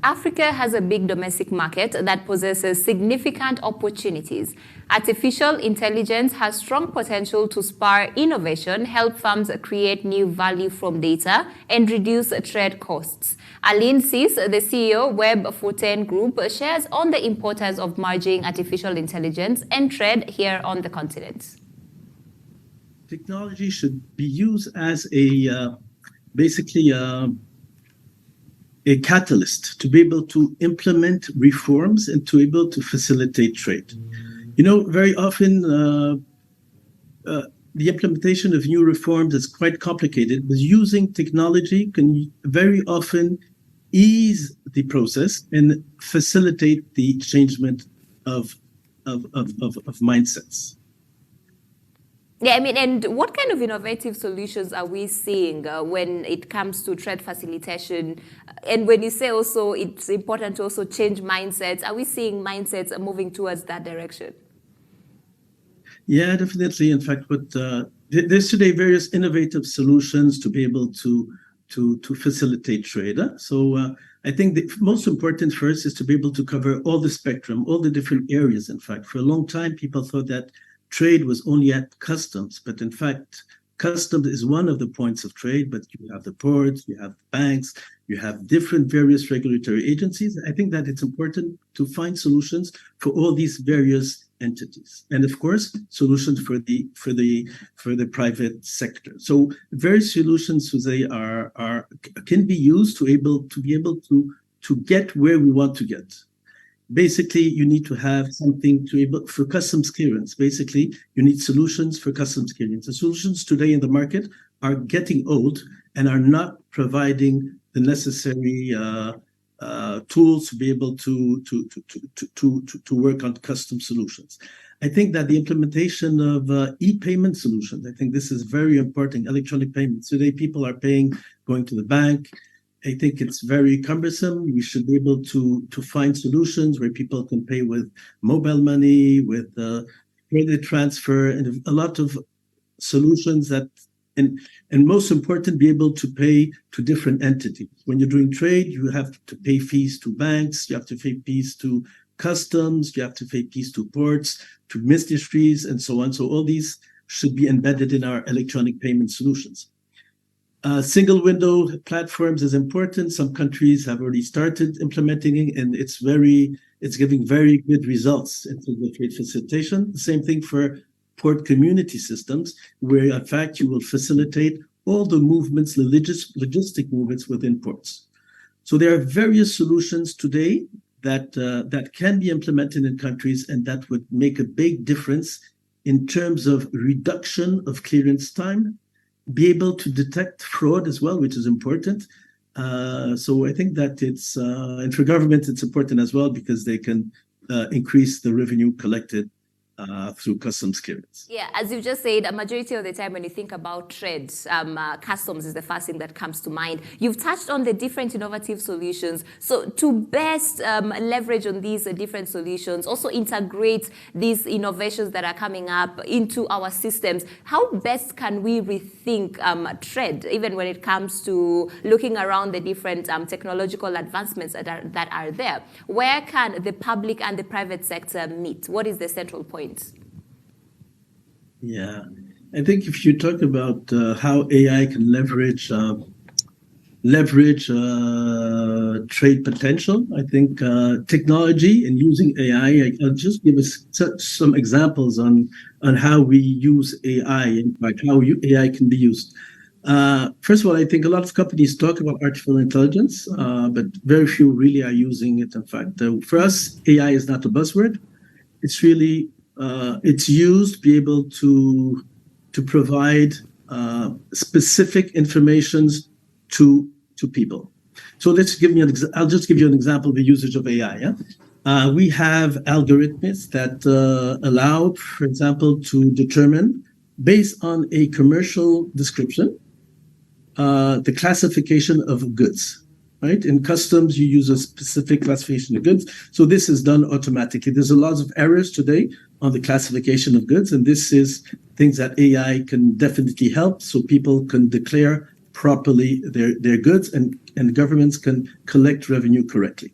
Africa has a big domestic market that possesses significant opportunities. Artificial intelligence has strong potential to spur innovation, help firms create new value from data, and reduce trade costs. Alioune CISS, the CEO, Webb Fontaine Group, shares on the importance of merging artificial intelligence and trade here on the continent. Technology should be used as basically a catalyst to be able to implement reforms and to be able to facilitate trade. Very often the implementation of new reforms is quite complicated, but using technology can very often ease the process and facilitate the changement of mindsets. Yeah, and what kind of innovative solutions are we seeing when it comes to trade facilitation? And when you say also it's important to also change mindsets, are we seeing mindsets moving towards that direction? Yeah, definitely. In fact, there's today various innovative solutions to be able to facilitate trade. So I think the most important first is to be able to cover all the spectrum, all the different areas. In fact, for a long time, people thought that trade was only at customs, but in fact, customs is one of the points of trade, but you have the ports, you have banks, you have different various regulatory agencies. I think that it's important to find solutions for all these various entities, and of course, solutions for the private sector. So various solutions can be used to be able to get where we want to get. Basically, you need to have something for customs clearance. Basically, you need solutions for customs clearance. The solutions today in the market are getting old and are not providing the necessary tools to be able to work on custom solutions. I think that the implementation of e-payment solutions, I think this is very important. Electronic payments. Today, people are paying going to the bank. I think it's very cumbersome. We should be able to find solutions where people can pay with mobile money, with credit transfer, and a lot of solutions that, and most important, be able to pay to different entities. When you're doing trade, you have to pay fees to banks, you have to pay fees to customs, you have to pay fees to ports, to ministries, and so on. So all these should be embedded in our electronic payment solutions. Single window platforms is important. Some countries have already started implementing it, and it's giving very good results in terms of trade facilitation. The same thing for port community systems, where in fact you will facilitate all the movements, the logistic movements within ports. So there are various solutions today that can be implemented in countries, and that would make a big difference in terms of reduction of clearance time, be able to detect fraud as well, which is important. So I think that and for government, it's important as well because they can increase the revenue collected through customs clearance. Yeah, as you just said, a majority of the time when you think about trade, customs is the first thing that comes to mind. You've touched on the different innovative solutions. So to best leverage on these different solutions, also integrate these innovations that are coming up into our systems, how best can we rethink trade, even when it comes to looking around the different technological advancements that are there? Where can the public and the private sector meet? What is the central point? Yeah, I think if you talk about how AI can leverage trade potential, I think technology and using AI, I'll just give us some examples on how we use AI and how AI can be used. First of all, I think a lot of companies talk about artificial intelligence, but very few really are using it. In fact, for us, AI is not a buzzword. It's really it's used to be able to provide specific informations to people. So I'll just give you an example of the usage of AI. Yeah? We have algorithms that allow, for example, to determine, based on a commercial description, the classification of goods. Right? In customs, you use a specific classification of goods. So this is done automatically. There's a lot of errors today on the classification of goods, and this is things that AI can definitely help, so people can declare properly their goods and and governments can collect revenue correctly.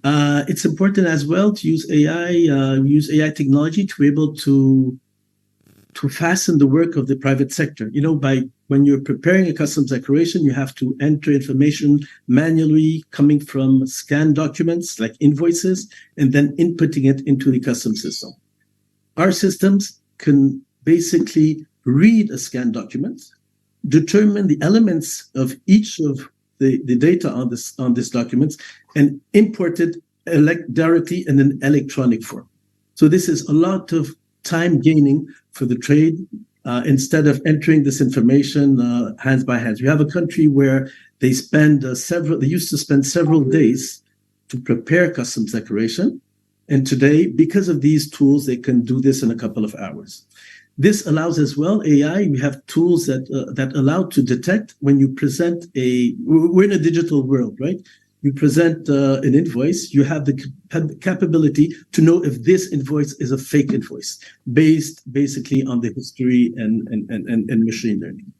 It's important as well to use AI technology to be able to fasten the work of the private sector. When you're preparing a customs declaration, you have to enter information manually coming from scanned documents like invoices, and then inputting it into the customs system. Our systems can basically read a scanned document, determine the elements of each of the data on this documents, and import it directly in an electronic form. So this is a lot of time gaining for the trade instead of entering this information hands by hands. We have a country where they used to spend several days to prepare customs declaration. And today, because of these tools, they can do this in a couple of hours. This allows as well AI. We have tools that allow to detect when you present we're in a digital world, right? You present an invoice, you have the capability to know if this invoice is a fake invoice based basically on the history and machine learning.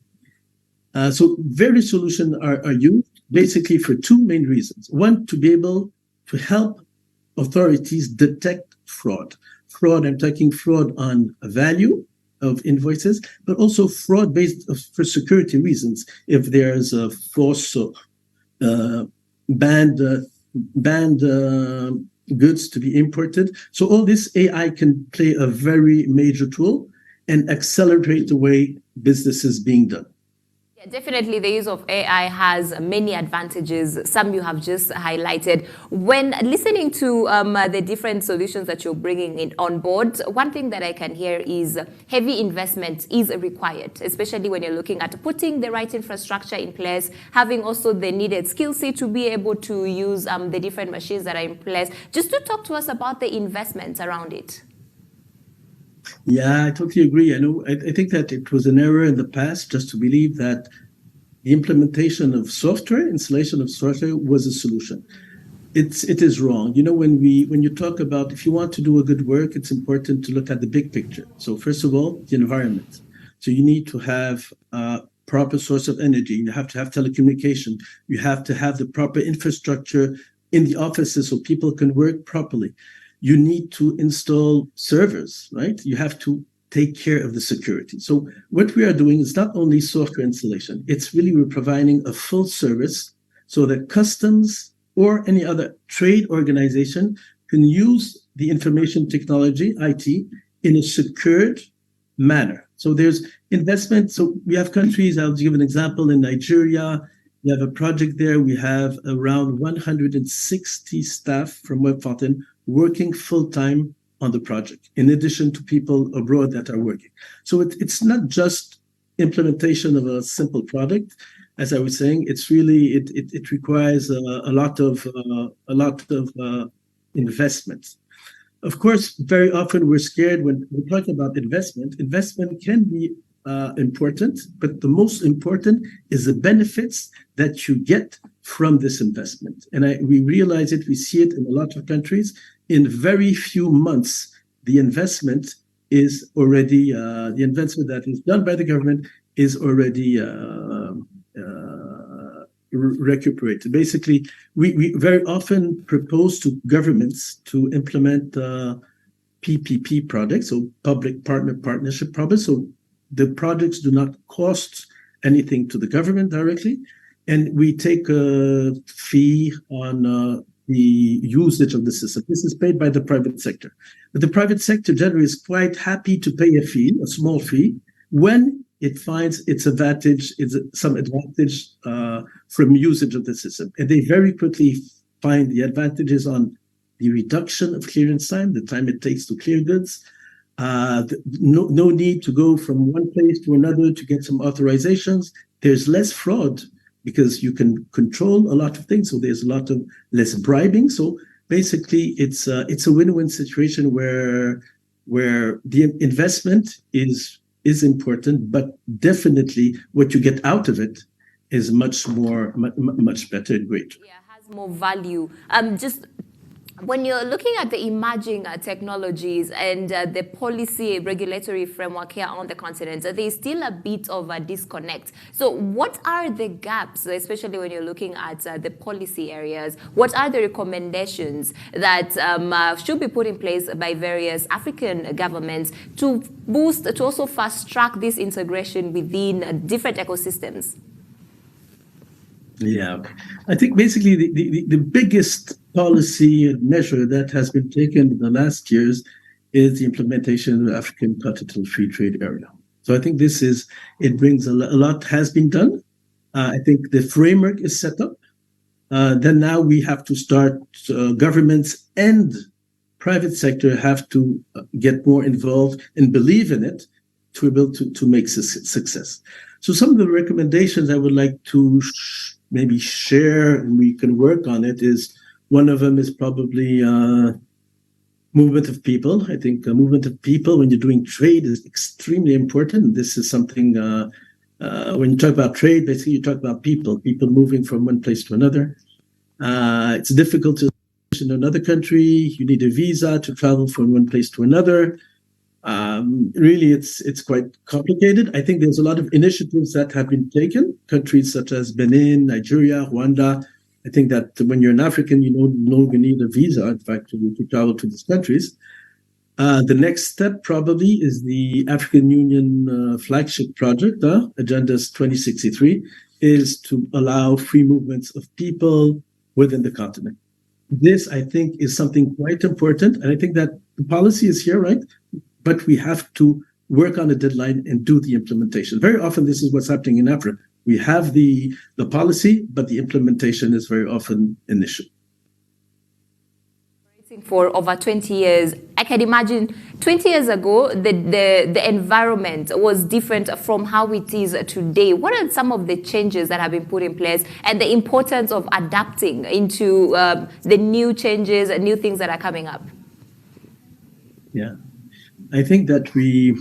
So various solutions are used basically for two main reasons. One, to be able to help authorities detect fraud. I'm talking fraud on value of invoices, but also fraud based for security reasons. If there's a false banned goods to be imported. So all this AI can play a very major tool and accelerate the way business is being done. Yeah, definitely the use of AI has many advantages. Some you have just highlighted. When listening to the different solutions that you're bringing in on board, one thing that I can hear is heavy investment is required, especially when you're looking at putting the right infrastructure in place, having also the needed skill set to be able to use the different machines that are in place. Just to talk to us about the investments around it. Yeah, I totally agree. I think that it was an error in the past just to believe that the implementation of software, installation of software was a solution. It is wrong. When you talk about if you want to do a good work, it's important to look at the big picture. So first of all, the environment. So you need to have a proper source of energy. You have to have telecommunication. You have to have the proper infrastructure in the offices so people can work properly. You need to install servers, right? You have to take care of the security. So what we are doing is not only software installation, it's really we're providing a full service so that customs or any other trade organization can use the information technology, IT, in a secured manner. So there's investment. So we have countries, I'll give an example, in Nigeria, we have a project there. We have around 160 staff from Webb Fontaine working full-time on the project, in addition to people abroad that are working. So it's not just implementation of a simple product. As I was saying, it's really, it requires a lot of investment. Of course, very often we're scared when we're talking about investment. Investment can be important, but the most important is the benefits that you get from this investment. And we realize it, we see it in a lot of countries. In very few months, the investment is already, the investment that is done by the government is already recuperated. Basically, we very often propose to governments to implement PPP projects, so public-partnership projects. So the projects do not cost anything to the government directly, and we take a fee on the usage of the system. This is paid by the private sector. But the private sector generally is quite happy to pay a fee, a small fee, when it finds some advantage from usage of the system. And they very quickly find the advantages on the reduction of clearance time, the time it takes to clear goods, no need to go from one place to another to get some authorizations. There's less fraud because you can control a lot of things. So there's a lot of less bribing. So basically, it's a win-win situation where the investment is important, but definitely what you get out of it is much better and greater. Yeah, has more value. Just When you're looking at the emerging technologies and the policy regulatory framework here on the continent, there's still a bit of a disconnect. So what are the gaps, especially when you're looking at the policy areas? What are the recommendations that should be put in place by various African governments to boost, to also fast track this integration within different ecosystems? Yeah, I think basically the biggest policy measure that has been taken in the last years is the implementation of the African Continental Free Trade Area. So I think it brings a lot has been done. I think the framework is set up. Then now we have to start, governments and private sector have to get more involved and believe in it to be able to make success. So some of the recommendations I would like to maybe share, and we can work on it, is one of them is probably movement of people. I think movement of people when you're doing trade is extremely important. This is something, when you talk about trade, basically you talk about people moving from one place to another. It's difficult to in another country. You need a visa to travel from one place to another. Really, it's quite complicated. I think there's a lot of initiatives that have been taken. Countries such as Benin, Nigeria, Rwanda. I think that when you're an African, you no longer need a visa, in fact, to travel to these countries. The next step probably is the African Union flagship project, Agenda 2063, is to allow free movements of people within the continent. This, I think, is something quite important. And I think that the policy is here, right? But we have to work on a deadline and do the implementation. Very often, this is what's happening in Africa. We have the policy, but the implementation is very often an issue. For over 20 years, I can imagine 20 years ago, the environment was different from how it is today. What are some of the changes that have been put in place and the importance of adapting into the new changes and new things that are coming up? Yeah. I think that we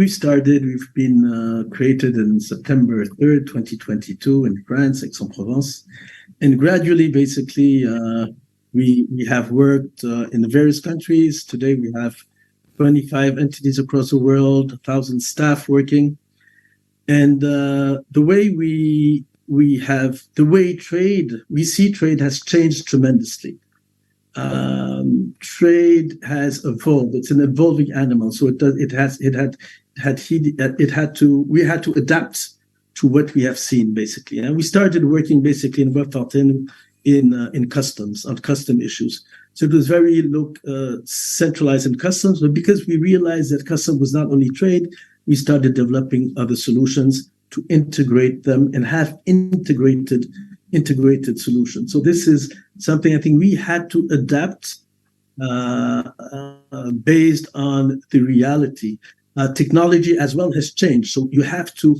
started, we've been created in September 3rd, 2022 in France, Aix-en-Provence. And gradually, basically, we have worked in the various countries. Today, we have 25 entities across the world, 1,000 staff working. And the way we see trade has changed tremendously. Trade has evolved. It's an evolving animal, so we had to adapt to what we have seen, basically. And we started working basically in Webb Fontaine in customs, on custom issues. So it was very centralized in customs, but because we realized that customs was not only trade, we started developing other solutions to integrate them and have integrated solutions. So this is something I think we had to adapt based on the reality. Technology as well has changed, so you have to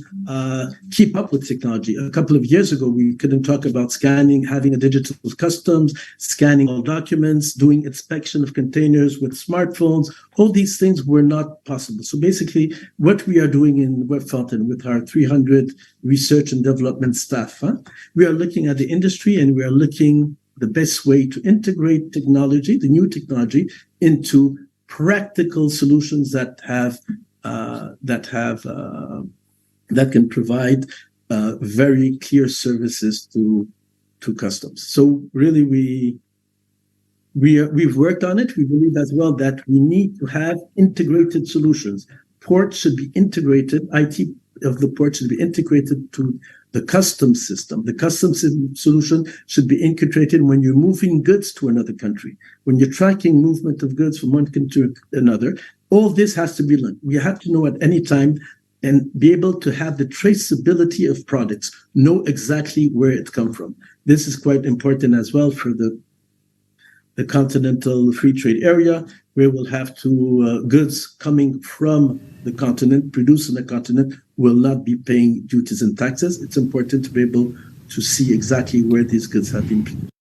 keep up with technology. A couple of years ago, we couldn't talk about scanning, having a digital customs, scanning all documents, doing inspection of containers with smartphones. All these things were not possible. So basically, what we are doing in Webb Fontaine with our 300 research and development staff, we are looking at the industry and we are looking the best way to integrate technology, the new technology, into practical solutions that can provide very clear services to customs. So really, we've worked on it. We believe as well that we need to have integrated solutions. Ports should be integrated. IT of the port should be integrated to the customs system. The customs solution should be integrated when you're moving goods to another country, when you're tracking movement of goods from one country to another. All this has to be linked. We have to know at any time and be able to have the traceability of products, know exactly where it comes from. This is quite important as well for the continental free trade area, where we'll have to goods coming from the continent, produced on the continent, will not be paying duties and taxes. It's important to be able to see exactly where these goods have been produced.